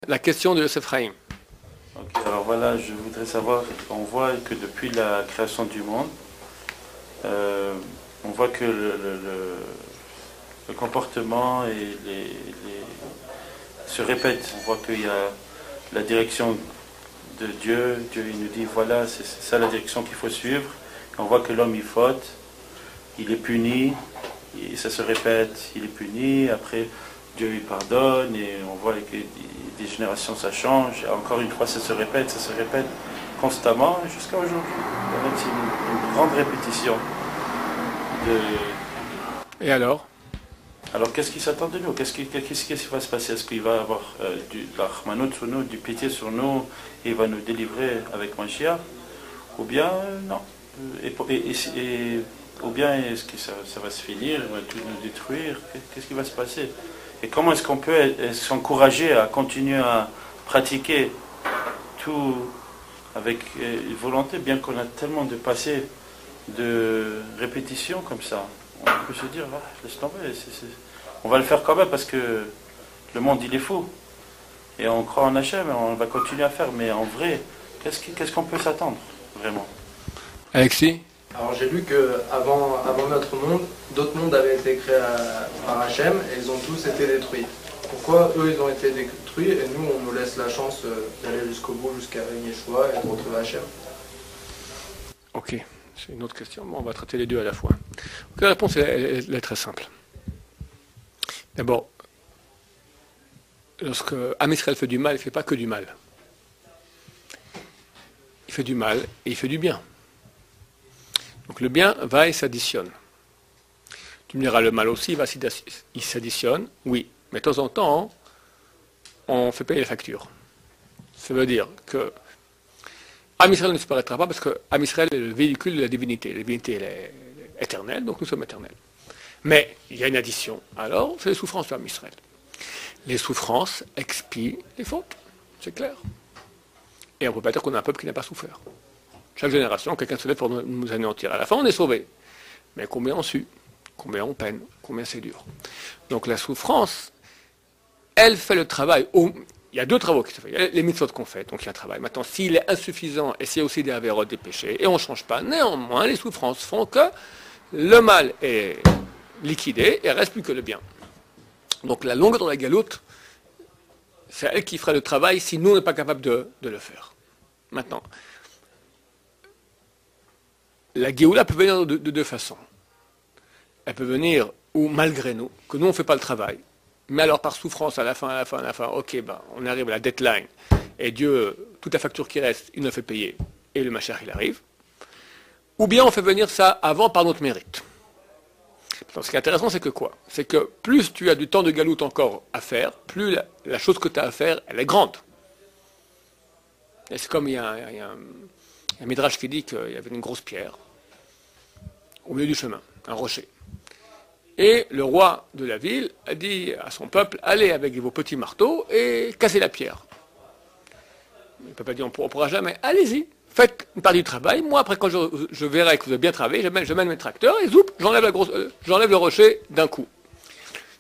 la question de Yosef Chaim. Ok, alors voilà, je voudrais savoir, on voit que depuis la création du monde, on voit que le comportement se répète. On voit qu'il y a la direction de Dieu. Dieu il nous dit voilà, c'est ça la direction qu'il faut suivre. On voit que l'homme il faute, il est puni, et ça se répète, il est puni, après Dieu il pardonne, et on voit que des générations ça change, et encore une fois ça se répète constamment jusqu'à aujourd'hui. C'est une grande répétition. Et alors qu'est-ce qui s'attend de nous? Qu'est-ce qui va se passer? Est-ce qu'il va y avoir de la rahmanout sur nous, du pitié sur nous, et il va nous délivrer avec Mashiach? Ou bien non? Ou bien est-ce que ça va se finir, il va tout nous détruire? Qu'est-ce qui va se passer? Et comment est-ce qu'on peut s'encourager à continuer à pratiquer tout avec volonté, bien qu'on a tellement de passé de répétitions comme ça? On peut se dire, ah, laisse tomber, on va le faire quand même parce que le monde il est fou. Et on croit en Hachem, on va continuer à faire, mais en vrai, qu'est-ce qu'on peut s'attendre, vraiment? Alexis? Alors j'ai lu qu'avant notre monde, d'autres mondes avaient été créés par Hachem et ils ont tous été détruits. Pourquoi eux ils ont été détruits et nous on nous laisse la chance d'aller jusqu'au bout, jusqu'à Yeshua et de retrouver Hachem? Ok, c'est une autre question. Bon, on va traiter les deux à la fois. Donc, la réponse elle est très simple. D'abord, lorsque Am Israël fait du mal, il ne fait pas que du mal. Il fait du mal et il fait du bien. Donc le bien va et s'additionne. Tu me diras, le mal aussi, il s'additionne, oui. Mais de temps en temps, on fait payer les factures. Ça veut dire que Am Israël ne disparaîtra pas parce que Am Israël est le véhicule de la divinité. La divinité elle est éternelle, donc nous sommes éternels. Mais il y a une addition. Alors, c'est les souffrances de Am Israël. Les souffrances expient les fautes. C'est clair. Et on ne peut pas dire qu'on a un peuple qui n'a pas souffert. Chaque génération, quelqu'un se lève pour nous anéantir. À la fin, on est sauvé. Mais combien on sue? Combien on peine? Combien c'est dur? Donc la souffrance, elle fait le travail. Il y a deux travaux qui se font. Il y a les mitzvot qu'on fait, donc il y a un travail. Maintenant, s'il est insuffisant, et s'il y a aussi des avérotes, des péchés, et on ne change pas, néanmoins, les souffrances font que le mal est liquidé, et il ne reste plus que le bien. Donc la longueur de la galoute, c'est elle qui fera le travail si nous, on n'est pas capable de le faire. Maintenant, la Géoula peut venir de deux façons. Elle peut venir ou malgré nous, que nous on ne fait pas le travail, mais alors par souffrance à la fin, ok, on arrive à la deadline, et Dieu, toute la facture qui reste, il nous fait payer, et le Mashiach il arrive. Ou bien on fait venir ça avant par notre mérite. Donc, ce qui est intéressant, c'est que quoi? C'est que plus tu as du temps de galoute encore à faire, plus la chose que tu as à faire, elle est grande. Et c'est comme il y a un midrash qui dit qu'il y avait une grosse pierre au milieu du chemin, un rocher. Et le roi de la ville a dit à son peuple, allez avec vos petits marteaux et cassez la pierre. Il ne peut pas dire, on ne pourra jamais, allez-y, faites une partie du travail, moi après quand je verrai que vous avez bien travaillé, je mène mes tracteurs et zoup, j'enlève le rocher d'un coup.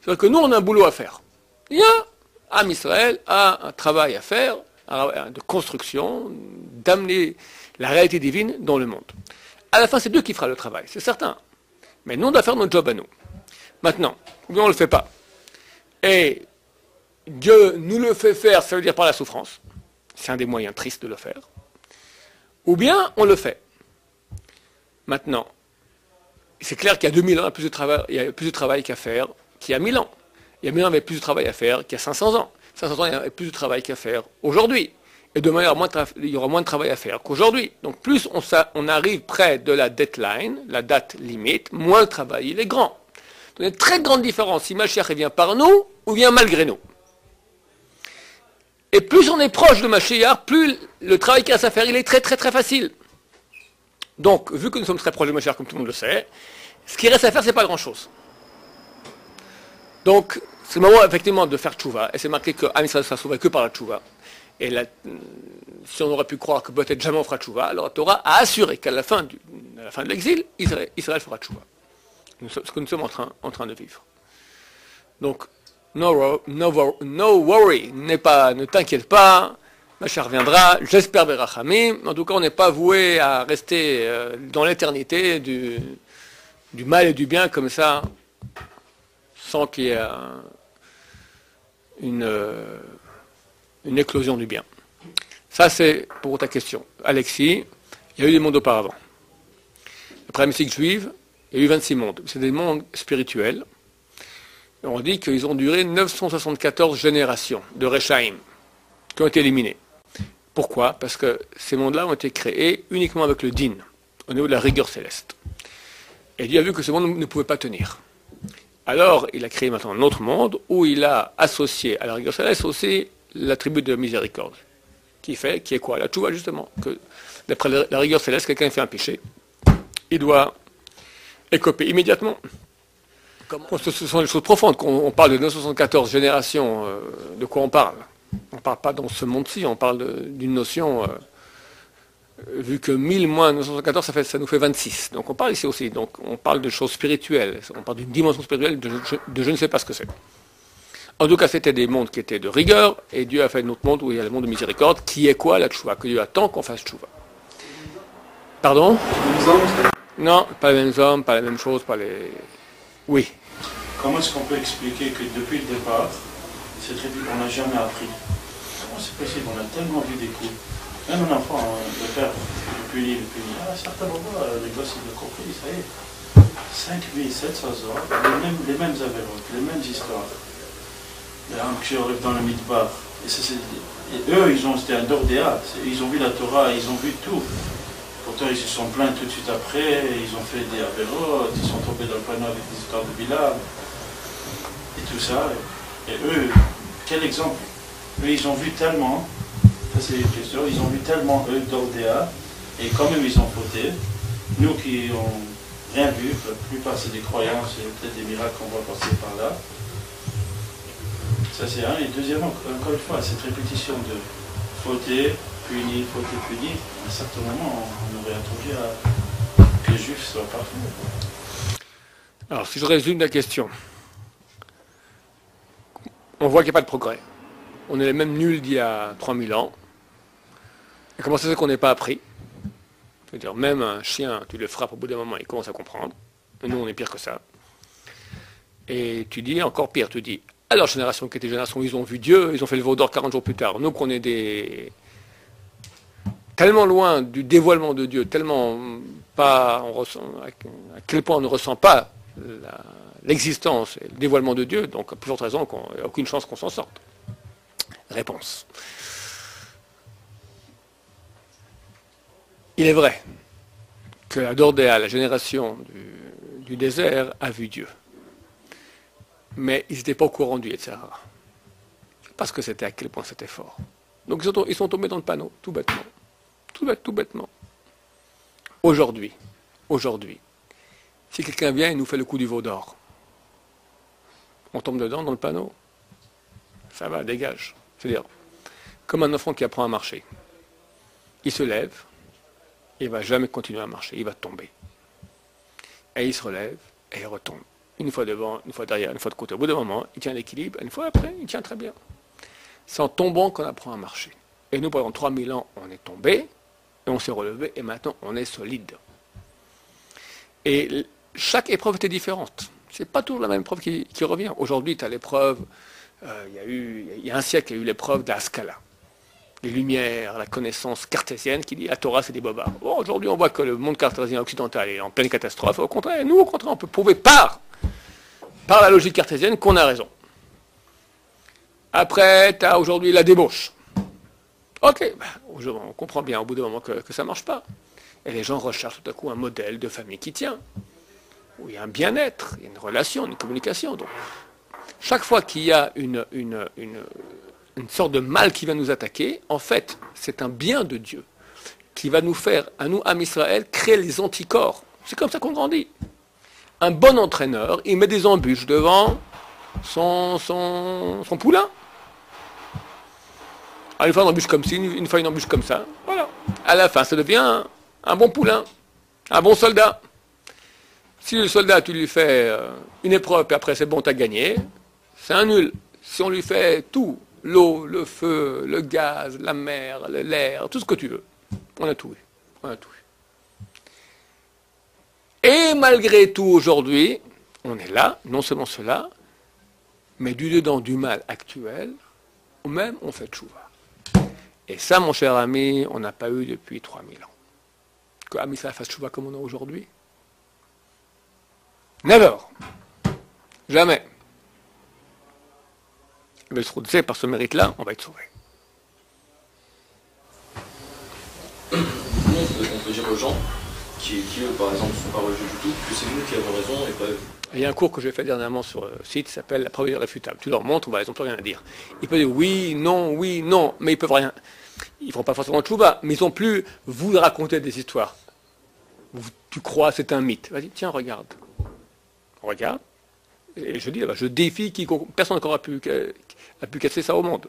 C'est-à-dire que nous on a un boulot à faire. Il y a, Am Israël a un travail à faire, de construction, d'amener la réalité divine dans le monde. À la fin, c'est Dieu qui fera le travail, c'est certain. Mais nous, on doit faire notre job à nous. Maintenant, ou bien on ne le fait pas. Et Dieu nous le fait faire, ça veut dire par la souffrance. C'est un des moyens tristes de le faire. Ou bien on le fait. Maintenant, c'est clair qu'il y a 2000 ans, il y a plus de travail qu'à faire qu'il y a 1000 ans. Il y a 1000 ans, il y avait plus de travail à faire qu'il y a 500 ans. 500 ans, il y a plus de travail qu'à faire aujourd'hui. Et demain, il y aura moins de travail à faire qu'aujourd'hui. Donc plus on arrive près de la deadline, la date limite, moins le travail il est grand. Donc il y a une très grande différence si Mashiach vient par nous ou vient malgré nous. Et plus on est proche de Mashiach, plus le travail qu'il reste à faire, il est très très très facile. Donc, vu que nous sommes très proches de Mashiach, comme tout le monde le sait, ce qui reste à faire, c'est pas grand-chose. Donc, c'est le moment effectivement de faire tchouva, et c'est marqué que Am Israël sera sauvé que par la tchouva. Et là, si on aurait pu croire que peut-être jamais on fera tchouva, alors la Torah a assuré qu'à la fin de l'exil, Israël fera tchouva. C'est ce que nous sommes en train de vivre. Donc, no worry, ne t'inquiète pas, Mashiach reviendra, j'espère Berachamim. En tout cas, on n'est pas voué à rester dans l'éternité du mal et du bien comme ça, sans qu'il y ait une éclosion du bien. Ça, c'est pour ta question. Alexis, il y a eu des mondes auparavant. Après la mystique juive, il y a eu 26 mondes. C'est des mondes spirituels. Et on dit qu'ils ont duré 974 générations de Rechaim, qui ont été éliminés. Pourquoi? Parce que ces mondes-là ont été créés uniquement avec le din, au niveau de la rigueur céleste. Et Dieu a vu que ce monde ne pouvait pas tenir. Alors, il a créé maintenant un autre monde où il a associé à la rigueur céleste aussi l'attribut de miséricorde. Qui est quoi? La tchouva, justement. Que d'après la rigueur céleste, quelqu'un fait un péché, il doit écoper immédiatement. Ce sont des choses profondes. Quand on parle de 974 générations, de quoi on parle? On ne parle pas dans ce monde-ci, on parle d'une notion, vu que 1000 moins 914, ça nous fait 26. Donc on parle ici aussi, donc on parle de choses spirituelles, on parle d'une dimension spirituelle de je ne sais pas ce que c'est. En tout cas, c'était des mondes qui étaient de rigueur, et Dieu a fait un autre monde où il y a le monde de miséricorde, qui est quoi la tchouva? Que Dieu attend qu'on fasse tchouva. Pardon? Non, pas les mêmes hommes, pas la même chose, pas les... Oui. Comment est-ce qu'on peut expliquer que depuis le départ, on n'a jamais appris? Comment c'est possible? On a tellement vu des coups. Même un enfant, le père, le punit. À un certain moment, les gosses, ils l'ont compris, ça y est. 5700 ans, les mêmes avérotes, les mêmes histoires. Qui arrive dans le Midbar. Et eux, c'était un Dordéa. Ils ont vu la Torah, ils ont vu tout. Pourtant, ils se sont plaints tout de suite après, ils ont fait des avérotes, ils sont tombés dans le panneau avec des histoires de Bilam. Et tout ça. Et eux, quel exemple? Eux, ils ont vu tellement, ça c'est une question, ils ont vu tellement, eux, d'Ordéa, et quand même ils ont fauté. Nous qui n'ont rien vu, la plupart c'est des croyances, et peut-être des miracles qu'on va passer par là. Ça c'est un. Et deuxièmement, encore une fois, cette répétition de fauter, punir, à un certain moment, on aurait attendu que les juifs soient parfaits. Alors, si je résume la question, on voit qu'il n'y a pas de progrès. On est les mêmes nuls d'il y a 3000 ans. Et comment ça se fait qu'on n'ait pas appris? C'est-à-dire, même un chien, tu le frappes au bout d'un moment, il commence à comprendre. Et nous, on est pire que ça. Et tu dis, encore pire, tu dis, alors, génération qui était génération, ils ont vu Dieu, ils ont fait le veau d'or 40 jours plus tard. Nous, qu'on est tellement loin du dévoilement de Dieu, tellement pas, à quel point on ne ressent pas l'existence et le dévoilement de Dieu, donc à plus forte raison qu'il n'y a aucune chance qu'on s'en sorte. Réponse. Il est vrai que la Dordéa, la génération du désert, a vu Dieu. Mais ils n'étaient pas au courant du Yetzirah. Parce que c'était à quel point c'était fort. Donc ils sont tombés dans le panneau, tout bêtement. Tout bêtement. Aujourd'hui, si quelqu'un vient et nous fait le coup du veau d'or, on tombe dedans, dans le panneau, ça va, dégage. C'est-à-dire, comme un enfant qui apprend à marcher. Il se lève, il ne va jamais continuer à marcher, il va tomber. Et il se relève, et il retombe. Une fois devant, une fois derrière, une fois de côté. Au bout d'un moment, il tient l'équilibre, une fois après, il tient très bien. C'est en tombant qu'on apprend à marcher. Et nous, pendant 3000 ans, on est tombé, et on s'est relevé, et maintenant, on est solide. Et chaque épreuve était différente. C'est pas toujours la même épreuve qui revient. Aujourd'hui, tu as l'épreuve, il y a un siècle, il y a eu l'épreuve de la Scala. Les lumières, la connaissance cartésienne qui dit la Torah c'est des bobards. Bon, aujourd'hui, on voit que le monde cartésien occidental est en pleine catastrophe. Au contraire, nous, on peut prouver par la logique cartésienne qu'on a raison. Après, tu as aujourd'hui la débauche. Ok, on comprend bien au bout d'un moment que ça ne marche pas. Et les gens recherchent tout à coup un modèle de famille qui tient, où il y a un bien-être, il y a une relation, une communication. Donc, chaque fois qu'il y a une sorte de mal qui va nous attaquer, en fait, c'est un bien de Dieu qui va nous faire, à nous, Am Israël, créer les anticorps. C'est comme ça qu'on grandit. Un bon entraîneur, il met des embûches devant son poulain. Alors, une fois une embûche comme ci, une fois une embûche comme ça. Voilà. À la fin, ça devient un bon poulain, un bon soldat. Si le soldat, tu lui fais une épreuve, et après c'est bon, tu as gagné, c'est un nul. si on lui fait tout, l'eau, le feu, le gaz, la mer, l'air, tout ce que tu veux, on a tout eu. On a tout eu. Et malgré tout, aujourd'hui, on est là, non seulement cela, mais du dedans du mal actuel, ou même on fait tchouva. Et ça, mon cher ami, on n'a pas eu depuis 3000 ans. Que Am Israël fasse tchouva comme on a aujourd'hui. Never. Jamais. Mais je trouve que par ce mérite-là, on va être sauvé. On peut dire aux gens qui eux, par exemple, ne sont pas religieux du tout, que c'est nous qui avons raison et pas eux. Il y a un cours que j'ai fait dernièrement sur le site qui s'appelle La preuve irréfutable. Tu leur montres, ils n'ont plus rien à dire. Ils peuvent dire oui, non, mais ils peuvent rien. Ils ne font pas forcément de tchouba, mais ils n'ont plus vous raconter des histoires. Tu crois, c'est un mythe. Vas-y, tiens, regarde. Regarde. Et je dis, je défie quiconque. Personne n'aura pu casser ça au monde.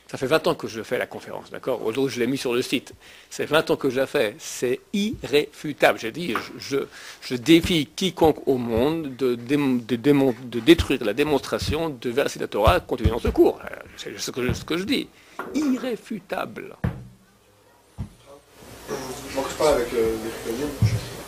Ça fait 20 ans que je fais la conférence, d'accord? Aujourd'hui, je l'ai mis sur le site. C'est 20 ans que je la fais. C'est irréfutable. J'ai dit, je défie quiconque au monde de détruire la démonstration de verset de la Torah contenu dans ce cours. C'est ce que je dis. Irréfutable. Moi, je parle avec des Chrétiens,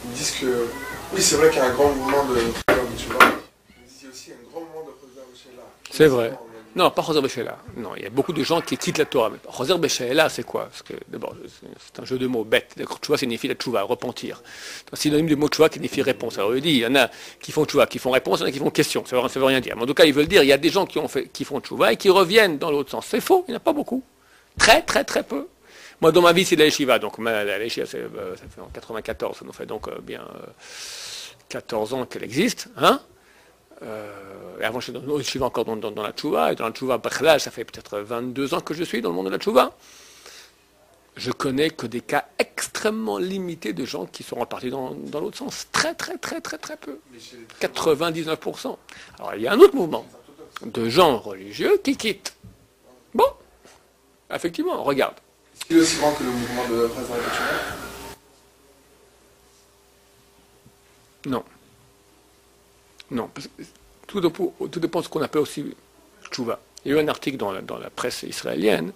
ils me disent que oui, c'est vrai qu'il y a un grand mouvement de tu vois. Ils disent qu'il y a aussi un grand mouvement de Choser Béchéla. C'est vrai. Non, pas Choser Béchéla. Non, il y a beaucoup de gens qui quittent la Torah. Mais Choser Béchéla, c'est quoi? Parce que d'abord, c'est un jeu de mots bête. Tchouva signifie la tchouva, repentir. C'est un synonyme du mot tchouva qui signifie réponse. Alors, il dit, il y en a qui font tchouva, qui font réponse, il y en a qui font question. Ça veut rien dire. Mais en tout cas, ils veulent dire, il y a des gens qui font tchouva et qui reviennent dans l'autre sens. C'est faux, il n'y en a pas beaucoup. Très, très, très peu. Moi, dans ma vie, c'est la yeshiva. Donc, la yeshiva, ça fait en 94, ça nous fait donc bien 14 ans qu'elle existe. Hein, et avant, j'étais dans une yeshiva encore dans la tchouva. Et dans la tchouva, ça fait peut-être 22 ans que je suis dans le monde de la tchouva. Je connais que des cas extrêmement limités de gens qui sont repartis dans l'autre sens. Très, très, très, très, très peu. 99%. Alors, il y a un autre mouvement de gens religieux qui quittent. Bon, effectivement, regarde. Est-ce qu'il est aussi grand que le mouvement de Choser Béchéla? Non. Non. Parce que tout dépend de ce qu'on appelle aussi tchouva. Il y a eu un article dans la presse israélienne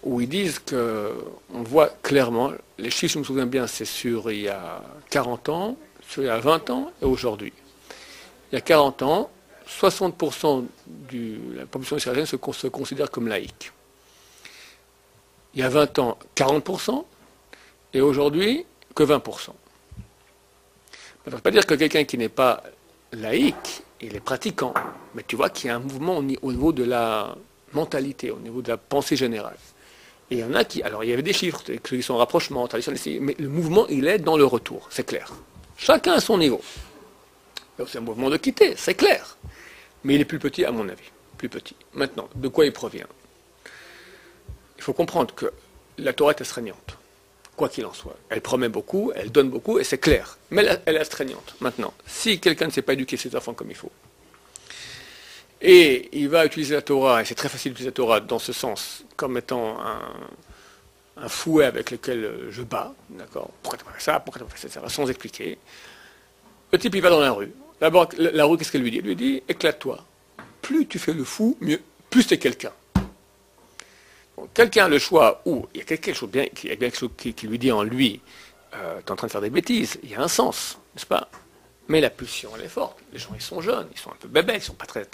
où ils disent qu'on voit clairement, les chiffres, je me souviens bien, c'est sur il y a 40 ans, sur il y a 20 ans et aujourd'hui. Il y a 40 ans, 60% de la population israélienne se considère comme laïque. Il y a 20 ans, 40%, et aujourd'hui, que 20%. Ça ne veut pas dire que quelqu'un qui n'est pas laïque, il est pratiquant, mais tu vois qu'il y a un mouvement au niveau de la mentalité, au niveau de la pensée générale. Et il y en a qui, alors il y avait des chiffres, qui sont rapprochements, mais le mouvement, il est dans le retour, c'est clair. Chacun à son niveau. C'est un mouvement de quitter, c'est clair. Mais il est plus petit, à mon avis, plus petit. Maintenant, de quoi il provient? Il faut comprendre que la Torah est astreignante, quoi qu'il en soit. Elle promet beaucoup, elle donne beaucoup, et c'est clair. Mais elle est astreignante. Maintenant, si quelqu'un ne sait pas éduquer ses enfants comme il faut, et il va utiliser la Torah, et c'est très facile d'utiliser la Torah dans ce sens, comme étant un fouet avec lequel je bats, d'accord? Pourquoi tu as fait ça? Pourquoi tu as fait ça? Sans expliquer. Le type, il va dans la rue. D'abord, la rue, qu'est-ce qu'elle lui dit? Elle lui dit, éclate-toi. Plus tu fais le fou, mieux. Plus tu es quelqu'un. Quelqu'un a le choix où il y a quelque chose qui lui dit en lui, tu es en train de faire des bêtises, il y a un sens, n'est-ce pas? Mais la pulsion, elle est forte. Les gens, ils sont jeunes, ils sont un peu bébés, ils ne sont pas très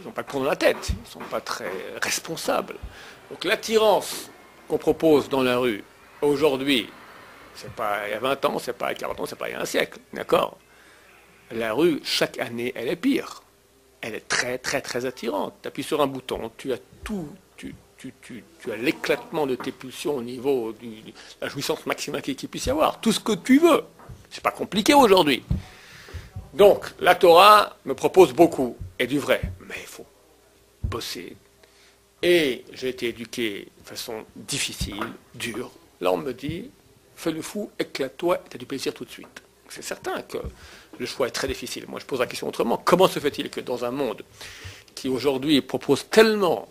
ils n'ont pas de plomb dans la tête, ils ne sont pas très responsables. Donc l'attirance qu'on propose dans la rue, aujourd'hui, c'est pas il y a 20 ans, c'est pas il y a 40 ans, c'est pas il y a un siècle, d'accord? La rue, chaque année, elle est pire. Elle est très, très, très attirante. Tu appuies sur un bouton, tu as tout, tu as l'éclatement de tes pulsions au niveau de la jouissance maximale qu'il puisse y avoir. Tout ce que tu veux. C'est pas compliqué aujourd'hui. Donc, la Torah me propose beaucoup, et du vrai, mais il faut bosser. Et j'ai été éduqué de façon difficile, dure. Là, on me dit, fais le fou, éclate-toi, et tu as du plaisir tout de suite. C'est certain que le choix est très difficile. Moi, je pose la question autrement. Comment se fait-il que dans un monde qui aujourd'hui propose tellement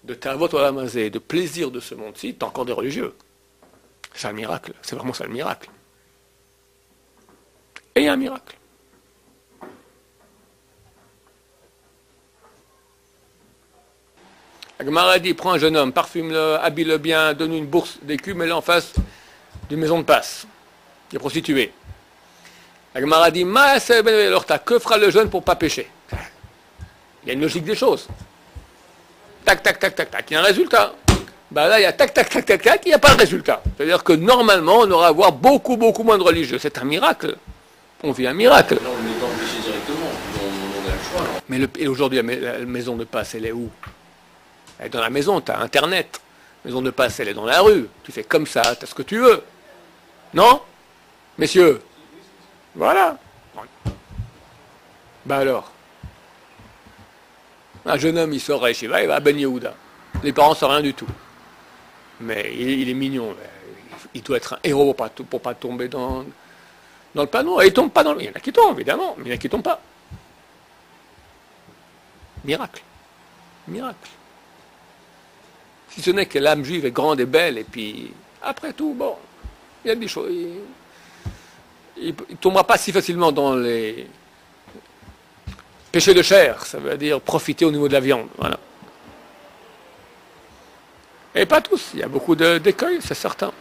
de tavot olamazé, de plaisir de ce monde-ci, tu as encore des religieux? C'est un miracle. C'est vraiment ça le miracle. Et il y a un miracle. La Gemara dit, prends un jeune homme, parfume-le, habille-le bien, donne-lui une bourse d'écus, mets-le en face d'une maison de passe, qui est prostituée. La Gemara dit, que fera le jeune pour ne pas pécher? Il y a une logique des choses. Tac, tac, tac, tac, tac, il y a un résultat. Ben là, il y a tac, tac, tac, tac, tac, il n'y a pas de résultat. C'est-à-dire que normalement, on aura à avoir beaucoup, beaucoup moins de religieux. C'est un miracle. On vit un miracle. Là, on est dans le péché directement. On a le choix, alors. Mais et aujourd'hui, la maison de passe, elle est où? Elle est dans la maison, tu as Internet. La maison de passe, elle est dans la rue. Tu fais comme ça, tu as ce que tu veux. Non? Messieurs? Voilà. Ben alors? Un jeune homme, il sort à Yeshiva, il va à Ben Yehuda. Les parents ne savent rien du tout. Mais il est mignon. Il doit être un héros pour pas tomber dans le panneau. Et il tombe pas dans le... Il y en a qui tombent, évidemment, mais il y en a qui ne tombent pas. Miracle. Miracle. Si ce n'est que l'âme juive est grande et belle, et puis, après tout, bon, il y a des choses... Il ne tombera pas si facilement dans les péchés de chair, ça veut dire profiter au niveau de la viande. Voilà. Et pas tous, il y a beaucoup d'écueils, c'est certain.